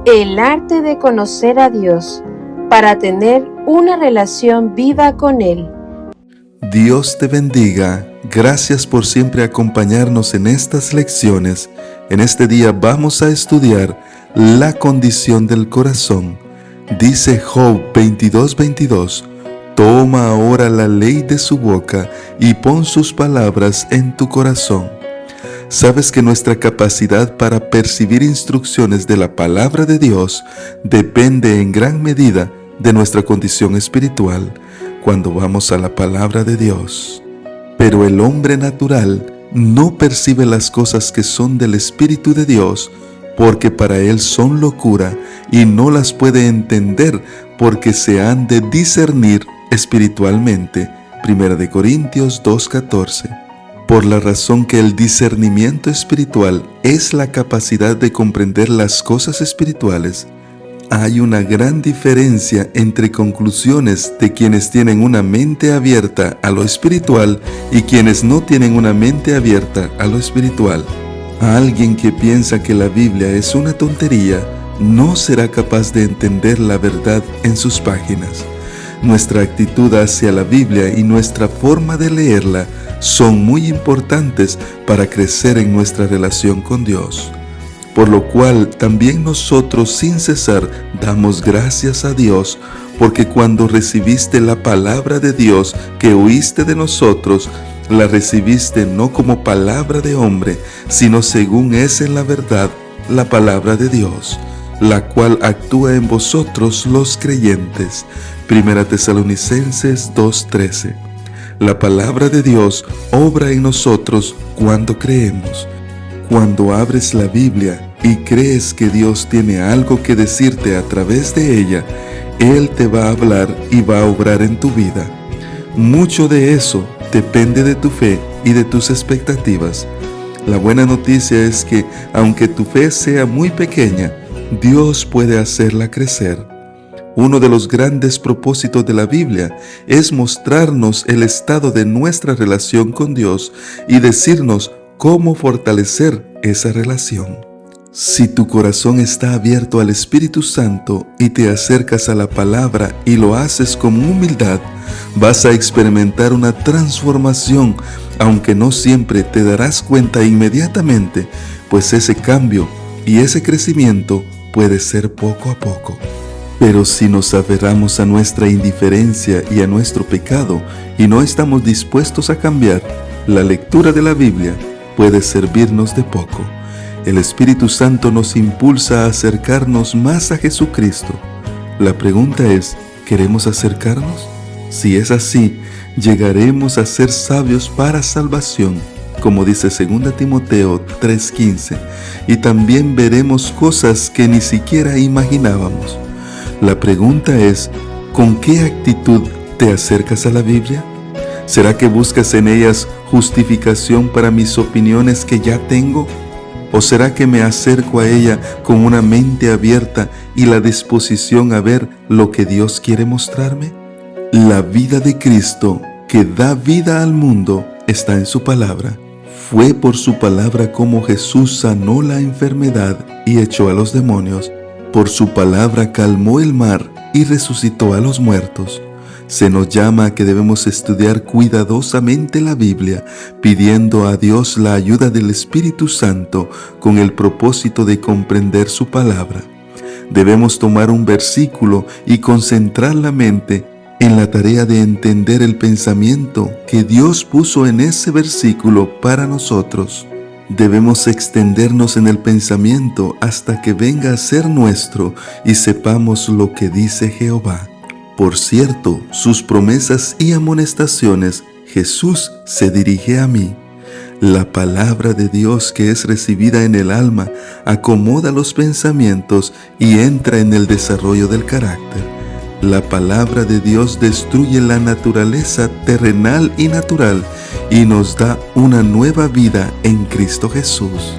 El arte de conocer a Dios para tener una relación viva con Él. Dios te bendiga. Gracias por siempre acompañarnos en estas lecciones. En este día vamos a estudiar la condición del corazón. Dice Job 22:22, toma ahora la ley de su boca y pon sus palabras en tu corazón. ¿Sabes que nuestra capacidad para percibir instrucciones de la palabra de Dios depende en gran medida de nuestra condición espiritual cuando vamos a la palabra de Dios? Pero el hombre natural no percibe las cosas que son del Espíritu de Dios porque para él son locura y no las puede entender porque se han de discernir espiritualmente. 1 Corintios 2:14. Por la razón que el discernimiento espiritual es la capacidad de comprender las cosas espirituales, hay una gran diferencia entre conclusiones de quienes tienen una mente abierta a lo espiritual y quienes no tienen una mente abierta a lo espiritual. Alguien que piensa que la Biblia es una tontería no será capaz de entender la verdad en sus páginas. Nuestra actitud hacia la Biblia y nuestra forma de leerla son muy importantes para crecer en nuestra relación con Dios. Por lo cual también nosotros sin cesar damos gracias a Dios, porque cuando recibiste la palabra de Dios que oíste de nosotros, la recibiste no como palabra de hombre, sino según es en la verdad la palabra de Dios, la cual actúa en vosotros los creyentes. 1 Tesalonicenses 2:13. La palabra de Dios obra en nosotros cuando creemos. Cuando abres la Biblia y crees que Dios tiene algo que decirte a través de ella, Él te va a hablar y va a obrar en tu vida. Mucho de eso depende de tu fe y de tus expectativas. La buena noticia es que, aunque tu fe sea muy pequeña, Dios puede hacerla crecer. Uno de los grandes propósitos de la Biblia es mostrarnos el estado de nuestra relación con Dios y decirnos cómo fortalecer esa relación. Si tu corazón está abierto al Espíritu Santo y te acercas a la palabra y lo haces con humildad, vas a experimentar una transformación, aunque no siempre te darás cuenta inmediatamente, pues ese cambio y ese crecimiento puede ser poco a poco. Pero si nos aferramos a nuestra indiferencia y a nuestro pecado y no estamos dispuestos a cambiar, la lectura de la Biblia puede servirnos de poco. El Espíritu Santo nos impulsa a acercarnos más a Jesucristo. La pregunta es, ¿queremos acercarnos? Si es así, llegaremos a ser sabios para salvación, como dice 2 Timoteo 3:15, y también veremos cosas que ni siquiera imaginábamos. La pregunta es, ¿con qué actitud te acercas a la Biblia? ¿Será que buscas en ellas justificación para mis opiniones que ya tengo? ¿O será que me acerco a ella con una mente abierta y la disposición a ver lo que Dios quiere mostrarme? La vida de Cristo, que da vida al mundo, está en su palabra. Fue por su palabra como Jesús sanó la enfermedad y echó a los demonios. Por su palabra calmó el mar y resucitó a los muertos. Se nos llama a que debemos estudiar cuidadosamente la Biblia, pidiendo a Dios la ayuda del Espíritu Santo con el propósito de comprender su palabra. Debemos tomar un versículo y concentrar la mente en la tarea de entender el pensamiento que Dios puso en ese versículo para nosotros. Debemos extendernos en el pensamiento hasta que venga a ser nuestro y sepamos lo que dice Jehová. Por cierto, sus promesas y amonestaciones, Jesús se dirige a mí. La palabra de Dios que es recibida en el alma acomoda los pensamientos y entra en el desarrollo del carácter. La palabra de Dios destruye la naturaleza terrenal y natural y nos da una nueva vida en Cristo Jesús.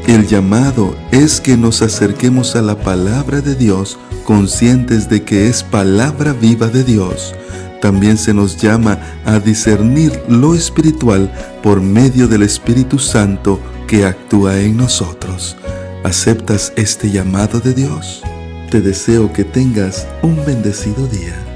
El llamado es que nos acerquemos a la palabra de Dios conscientes de que es palabra viva de Dios. También se nos llama a discernir lo espiritual por medio del Espíritu Santo que actúa en nosotros. ¿Aceptas este llamado de Dios? Te deseo que tengas un bendecido día.